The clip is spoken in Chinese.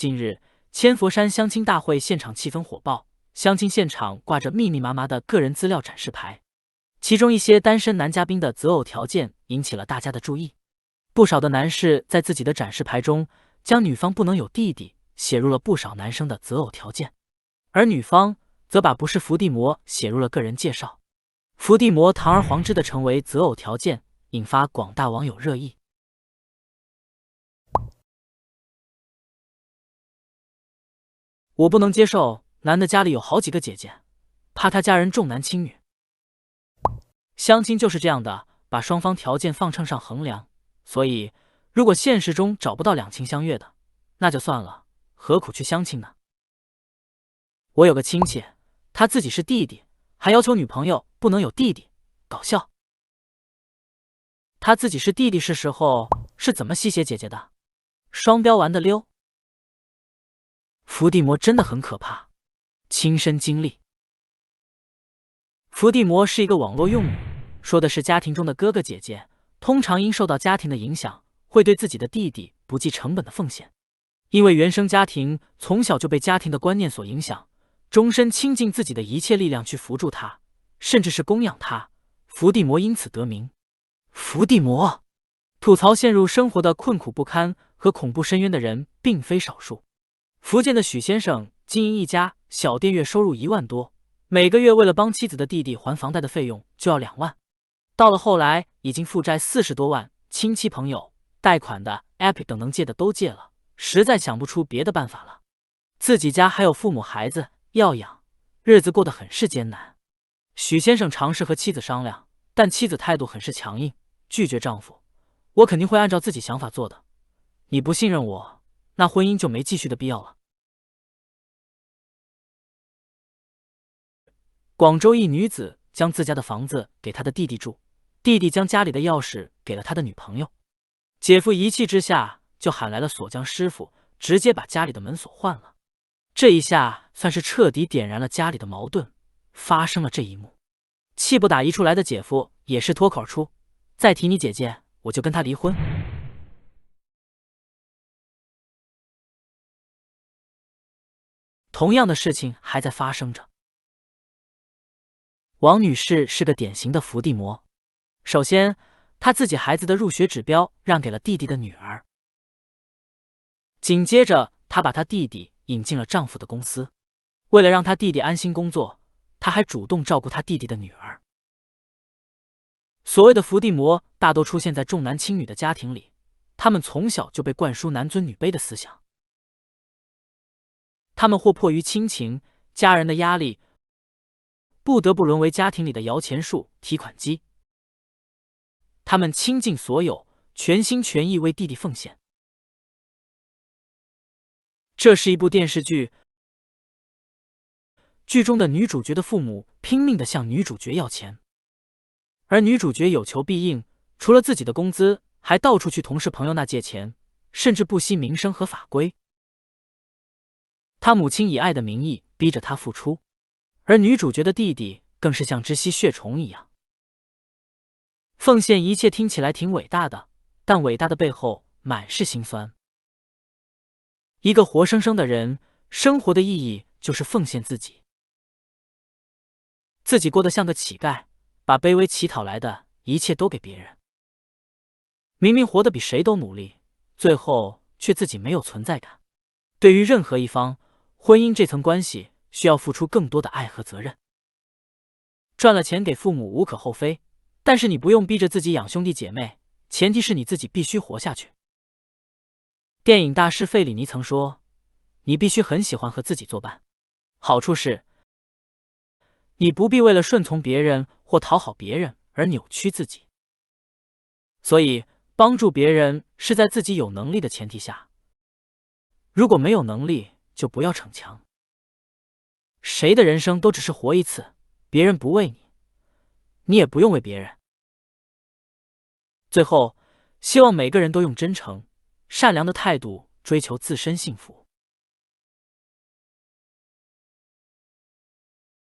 近日，千佛山相亲大会现场气氛火爆，相亲现场挂着密密麻麻的个人资料展示牌，其中一些单身男嘉宾的择偶条件引起了大家的注意。不少的男士在自己的展示牌中将女方不能有弟弟写入了不少男生的择偶条件，而女方则把不是伏地魔写入了个人介绍。伏地魔堂而皇之的成为择偶条件，引发广大网友热议。我不能接受男的家里有好几个姐姐，怕他家人重男轻女。相亲就是这样的，把双方条件放秤上衡量，所以如果现实中找不到两情相悦的，那就算了，何苦去相亲呢？我有个亲戚，他自己是弟弟，还要求女朋友不能有弟弟，搞笑。他自己是弟弟是时候是怎么吸血姐姐的？双标玩的溜。伏地魔真的很可怕，亲身经历。伏地魔是一个网络用语，说的是家庭中的哥哥姐姐，通常因受到家庭的影响，会对自己的弟弟不计成本的奉献。因为原生家庭从小就被家庭的观念所影响，终身倾尽自己的一切力量去扶助他，甚至是供养他，伏地魔因此得名。伏地魔吐槽陷入生活的困苦不堪和恐怖深渊的人并非少数。福建的许先生经营一家小店，月收入1万多，每个月为了帮妻子的弟弟还房贷的费用就要2万。到了后来，已经负债40多万，亲戚朋友、贷款的 Epic 等能借的都借了，实在想不出别的办法了。自己家还有父母孩子要养，日子过得很是艰难。许先生尝试和妻子商量，但妻子态度很是强硬，拒绝丈夫：“我肯定会按照自己想法做的，你不信任我，那婚姻就没继续的必要了。”广州一女子将自家的房子给她的弟弟住，弟弟将家里的钥匙给了他的女朋友。姐夫一气之下就喊来了锁匠师傅，直接把家里的门锁换了。这一下算是彻底点燃了家里的矛盾，发生了这一幕。气不打一处来的姐夫也是脱口而出：“再提你姐姐，我就跟她离婚。”同样的事情还在发生着。王女士是个典型的伏地魔。首先，她自己孩子的入学指标让给了弟弟的女儿。紧接着，她把她弟弟引进了丈夫的公司。为了让她弟弟安心工作，她还主动照顾她弟弟的女儿。所谓的伏地魔大多出现在重男轻女的家庭里，他们从小就被灌输男尊女卑的思想。他们或迫于亲情、家人的压力，不得不沦为家庭里的摇钱树、提款机。他们倾尽所有，全心全意为弟弟奉献。这是一部电视剧，剧中的女主角的父母拼命地向女主角要钱，而女主角有求必应，除了自己的工资，还到处去同事朋友那借钱，甚至不惜名声和法规。她母亲以爱的名义逼着她付出，而女主角的弟弟更是像只吸血虫一样。奉献一切听起来挺伟大的，但伟大的背后满是心酸。一个活生生的人，生活的意义就是奉献自己，自己过得像个乞丐，把卑微乞讨来的一切都给别人。明明活得比谁都努力，最后却自己没有存在感。对于任何一方，婚姻这层关系需要付出更多的爱和责任。赚了钱给父母无可厚非，但是你不用逼着自己养兄弟姐妹，前提是你自己必须活下去。电影大师费里尼曾说：“你必须很喜欢和自己作伴。”好处是，你不必为了顺从别人或讨好别人而扭曲自己。所以，帮助别人是在自己有能力的前提下。如果没有能力，就不要逞强。谁的人生都只是活一次，别人不为你，你也不用为别人。最后，希望每个人都用真诚、善良的态度追求自身幸福。